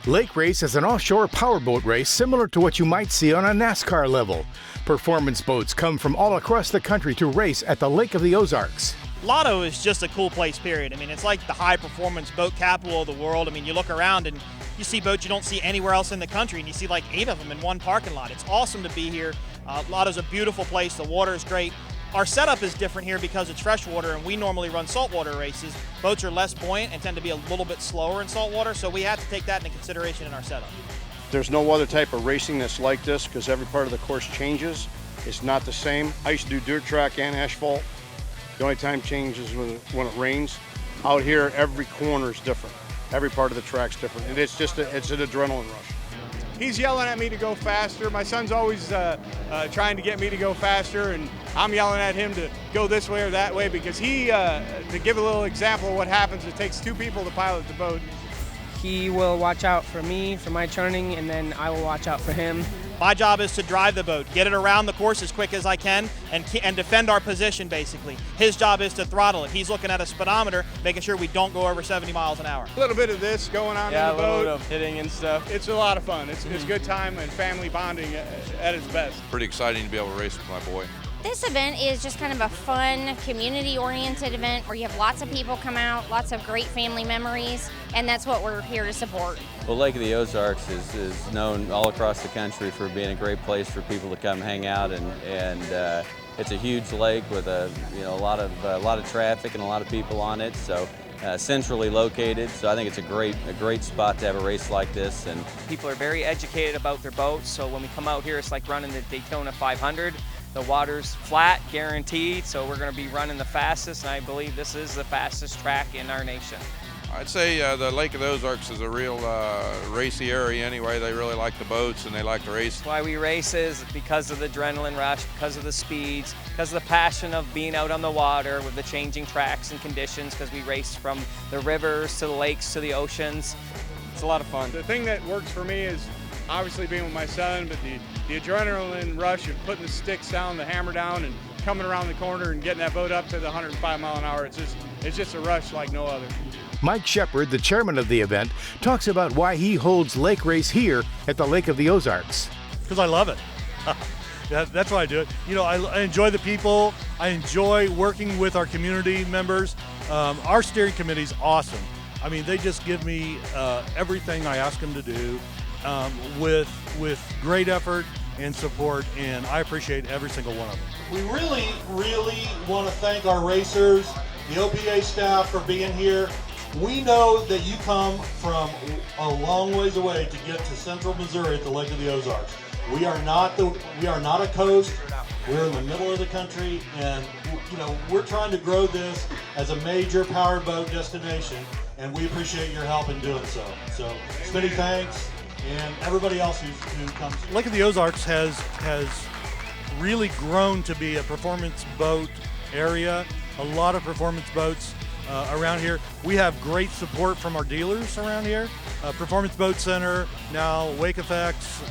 Lake Race is an offshore powerboat race similar to what you might see on a NASCAR level. Performance boats come from all across the country to race at the Lake of the Ozarks. Lotto is just a cool place, period. I mean, it's like the high-performance boat capital of the world. I mean, you look around and you see boats you don't see anywhere else in the country, and you see like 8 of them in one parking lot. It's awesome to be here. Lotto's a beautiful place. The water is great. Our setup is different here because it's freshwater, and we normally run saltwater races. Boats are less buoyant and tend to be a little bit slower in saltwater, so we have to take that into consideration in our setup. There's no other type of racing that's like this because every part of the course changes. It's not the same. I used to do dirt track and asphalt. The only time changes when it rains. Out here, every corner is different. Every part of the track's different, and it's an adrenaline rush. He's yelling at me to go faster. My son's always trying to get me to go faster, and I'm yelling at him to go this way or that way because to give a little example of what happens, it takes 2 people to pilot the boat. He will watch out for me, for my turning, and then I will watch out for him. My job is to drive the boat, get it around the course as quick as I can, and defend our position, basically. His job is to throttle it. He's looking at a speedometer, making sure we don't go over 70 miles an hour. A little bit of this going on in the boat. Yeah, a little bit of hitting and stuff. It's a lot of fun. It's good time and family bonding at its best. Pretty exciting to be able to race with my boy. This event is just kind of a fun, community-oriented event where you have lots of people come out, lots of great family memories, and that's what we're here to support. Well, Lake of the Ozarks is known all across the country for being a great place for people to come hang out, and it's a huge lake with a lot of traffic and a lot of people on it. So centrally located, so I think it's a great spot to have a race like this. And People are very educated about their boats, so when we come out here, it's like running the Daytona 500. The water's flat, guaranteed, so we're going to be running the fastest, and I believe this is the fastest track in our nation. I'd say the Lake of the Ozarks is a real racy area anyway. They really like the boats and they like to race. Why we race is because of the adrenaline rush, because of the speeds, because of the passion of being out on the water with the changing tracks and conditions, because we race from the rivers to the lakes to the oceans. It's a lot of fun. The thing that works for me is obviously being with my son, but the adrenaline rush of putting the sticks down, the hammer down, and coming around the corner and getting that boat up to the 105 mile an hour. It's just a rush like no other. Mike Shepard, the chairman of the event, talks about why he holds Lake Race here at the Lake of the Ozarks. Because I love it. That's why I do it. You know, I enjoy the people. I enjoy working with our community members. Our steering committee is awesome. I mean, they just give me everything I ask them to do with great effort and support, and I appreciate every single one of them. We really want to thank our racers, the OPA staff for being here. We know that you come from a long ways away to get to central Missouri at the Lake of the Ozarks. We are not a coast. We're in the middle of the country, and we're trying to grow this as a major powerboat destination, and we appreciate your help in doing so. So, Smitty, thanks, and everybody else who comes. Lake of the Ozarks has really grown to be a performance boat area. A lot of performance boats around here. We have great support from our dealers around here. Performance Boat Center, now Wake Effects,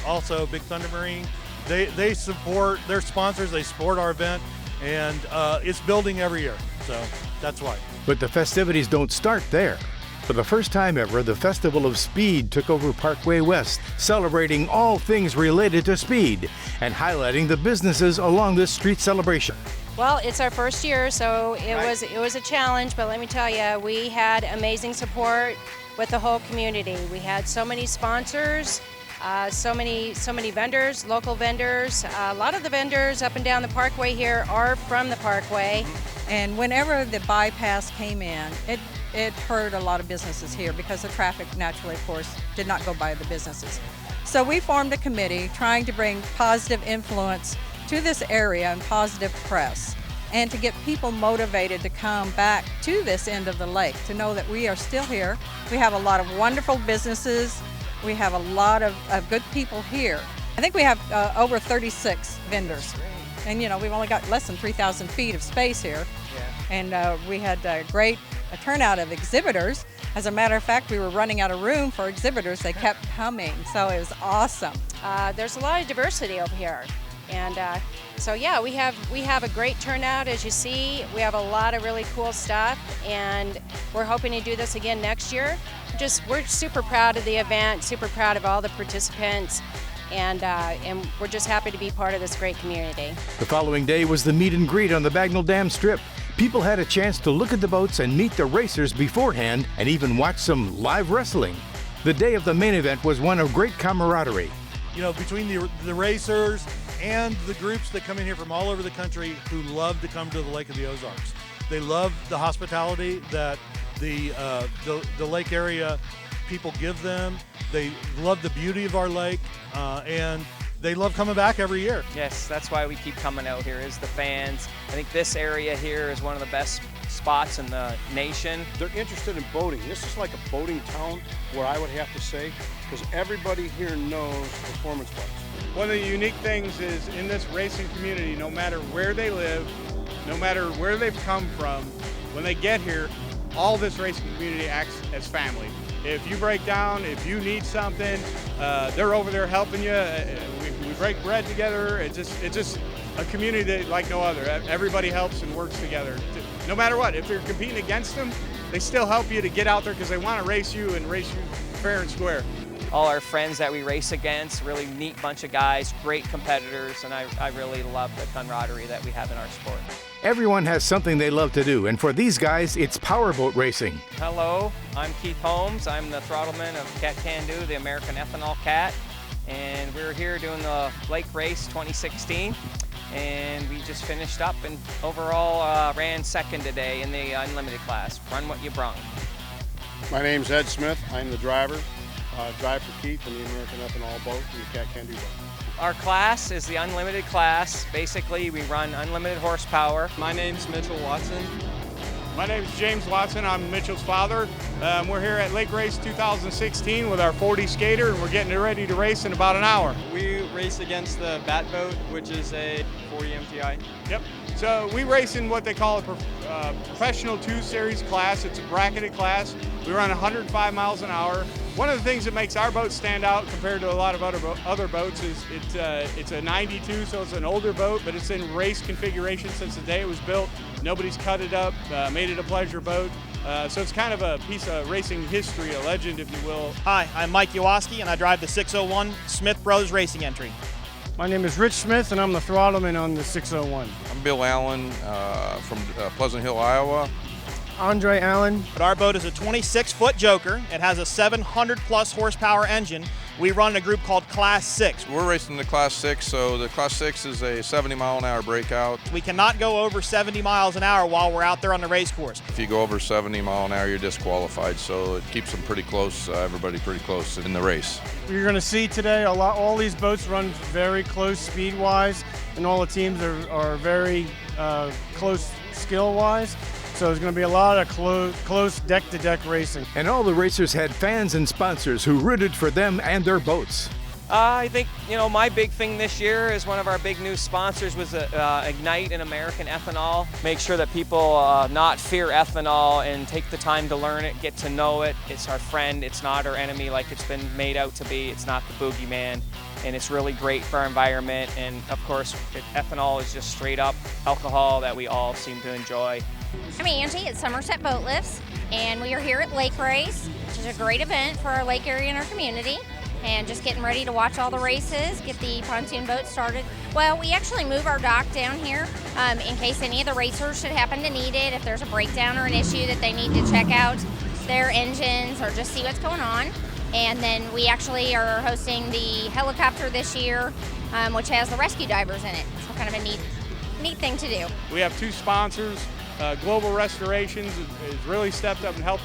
also Big Thunder Marine. They support their sponsors, they support our event, and it's building every year, so that's why. But the festivities don't start there. For the first time ever, the Festival of Speed took over Parkway West, celebrating all things related to speed and highlighting the businesses along this street celebration. Well, it's our first year, so it was a challenge, but let me tell you, we had amazing support with the whole community. We had so many sponsors, so many vendors, local vendors. A lot of the vendors up and down the Parkway here are from the Parkway. And whenever the bypass came in, it hurt a lot of businesses here because the traffic naturally, of course, did not go by the businesses. So we formed a committee trying to bring positive influence to this area and positive press, and to get people motivated to come back to this end of the lake, to know that we are still here. We have a lot of wonderful businesses. We have a lot of good people here. I think we have over 36 vendors. And we've only got less than 3,000 feet of space here. And we had a great turnout of exhibitors. As a matter of fact, we were running out of room for exhibitors. They kept coming, so it was awesome. There's a lot of diversity over here. And so yeah, we have a great turnout, as you see. We have a lot of really cool stuff, and we're hoping to do this again next year. we're super proud of the event, super proud of all the participants, and we're just happy to be part of this great community. The following day was the meet and greet on the Bagnell Dam Strip. People had a chance to look at the boats and meet the racers beforehand and even watch some live wrestling. The day of the main event was one of great camaraderie. You know, between the racers and the groups that come in here from all over the country who love to come to the Lake of the Ozarks. They love the hospitality that the lake area people give them. They love the beauty of our lake, and they love coming back every year. Yes, that's why we keep coming out here, is the fans. I think this area here is one of the best spots in the nation. They're interested in boating. This is like a boating town, where I would have to say, because everybody here knows performance boats. One of the unique things is in this racing community, no matter where they live, no matter where they've come from, when they get here, all this racing community acts as family. If you break down, if you need something, they're over there helping you. We break bread together. It's just a community that like no other. Everybody helps and works together. No matter what, if you're competing against them, they still help you to get out there because they want to race you and race you fair and square. All our friends that we race against, really neat bunch of guys, great competitors, and I really love the camaraderie that we have in our sport. Everyone has something they love to do, and for these guys, it's powerboat racing. Hello, I'm Keith Holmes. I'm the throttleman of Cat Can Do, the American Ethanol Cat, and we're here doing the Lake Race 2016, and we just finished up and overall ran second today in the unlimited class. Run what you brung. My name's Ed Smith. I'm the driver. Drive for Keith in the American Ethanol boat and the Cat Can Do boat. Our class is the unlimited class. Basically, we run unlimited horsepower. My name's Mitchell Watson. My name's James Watson. I'm Mitchell's father. We're here at Lake Race 2016 with our 40 skater, and we're getting ready to race in about an hour. We race against the Bat Boat, which is a 40 MTI. Yep. So we race in what they call a professional 2 series class. It's a bracketed class. We run 105 miles an hour. One of the things that makes our boat stand out compared to a lot of other boats is it's a 92, so it's an older boat, but it's in race configuration since the day it was built. Nobody's cut it up, made it a pleasure boat. So it's kind of a piece of racing history, a legend, if you will. Hi, I'm Mike Yawoski, and I drive the 601 Smith Bros Racing Entry. My name is Rich Smith, and I'm the throttleman on the 601. I'm Bill Allen from Pleasant Hill, Iowa. Andre Allen. But our boat is a 26-foot Joker. It has a 700-plus horsepower engine. We run in a group called Class 6. We're racing the Class 6, so the Class 6 is a 70-mile-an-hour breakout. We cannot go over 70 miles an hour while we're out there on the race course. If you go over 70 mile an hour, you're disqualified, so it keeps them pretty close, everybody pretty close in the race. You're going to see today all these boats run very close speed-wise, and all the teams are very close skill-wise. So there's going to be a lot of close deck-to-deck racing. And all the racers had fans and sponsors who rooted for them and their boats. I think, my big thing this year is one of our big new sponsors was Ignite in American Ethanol. Make sure that people not fear ethanol and take the time to learn it, get to know it. It's our friend, it's not our enemy like it's been made out to be. It's not the boogeyman, and it's really great for our environment. And of course, ethanol is just straight up alcohol that we all seem to enjoy. I'm Angie at Somerset Boat Lifts, and we are here at Lake Race, which is a great event for our lake area and our community, and just getting ready to watch all the races, get the pontoon boat started. Well, we actually move our dock down here in case any of the racers should happen to need it, if there's a breakdown or an issue that they need to check out their engines or just see what's going on. And then we actually are hosting the helicopter this year, which has the rescue divers in it. So kind of a neat thing to do. We have 2 sponsors. Global Restorations has really stepped up and helped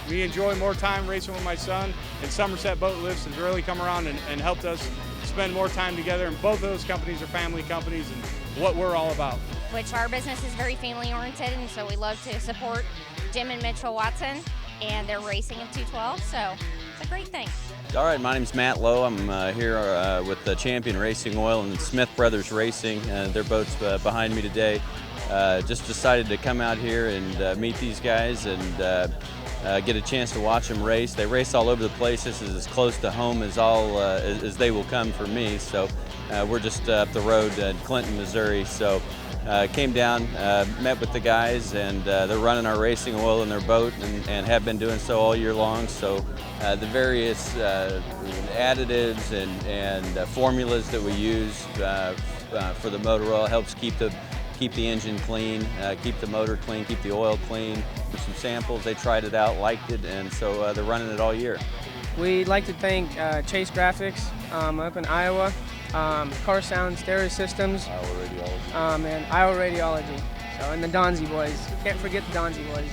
me enjoy more time racing with my son, and Somerset Boat Lifts has really come around and helped us spend more time together, and both of those companies are family companies and what we're all about. Which our business is very family oriented, and so we love to support Jim and Mitchell Watson and their racing of 212, so it's a great thing. All right, my name's Matt Lowe. I'm here with the Champion Racing Oil and Smith Brothers Racing. Their boat's behind me today. Just decided to come out here and meet these guys and get a chance to watch them race. They race all over the place. This is as close to home as they will come for me. So we're just up the road in Clinton, Missouri. So Came down, met with the guys, and they're running our racing oil in their boat and have been doing so all year long. So the various additives and formulas that we use for the motor oil helps keep the engine clean, keep the motor clean, keep the oil clean. Some samples, they tried it out, liked it, and so they're running it all year. We'd like to thank Chase Graphics up in Iowa, Car Sound Stereo Systems, and Iowa Radiology. So, and the Donzi boys. Can't forget the Donzi boys.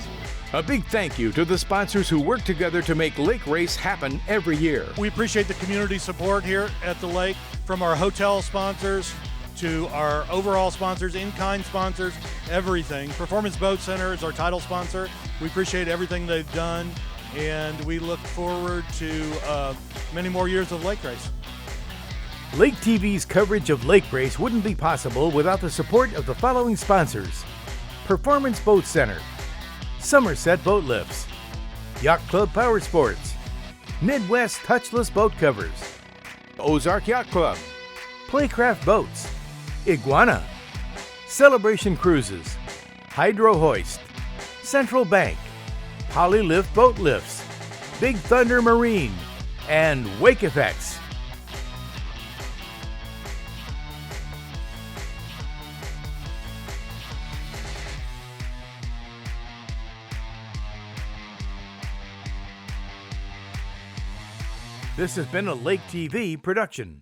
A big thank you to the sponsors who work together to make Lake Race happen every year. We appreciate the community support here at the lake, from our hotel sponsors to our overall sponsors, in-kind sponsors, everything. Performance Boat Center is our title sponsor. We appreciate everything they've done, and we look forward to many more years of Lake Race. Lake TV's coverage of Lake Race wouldn't be possible without the support of the following sponsors: Performance Boat Center, Somerset Boat Lifts, Yacht Club Power Sports, Midwest Touchless Boat Covers, Ozark Yacht Club, Playcraft Boats, Iguana, Celebration Cruises, Hydro Hoist, Central Bank, Polylift Boat Lifts, Big Thunder Marine, and Wake Effects. This has been a Lake TV production.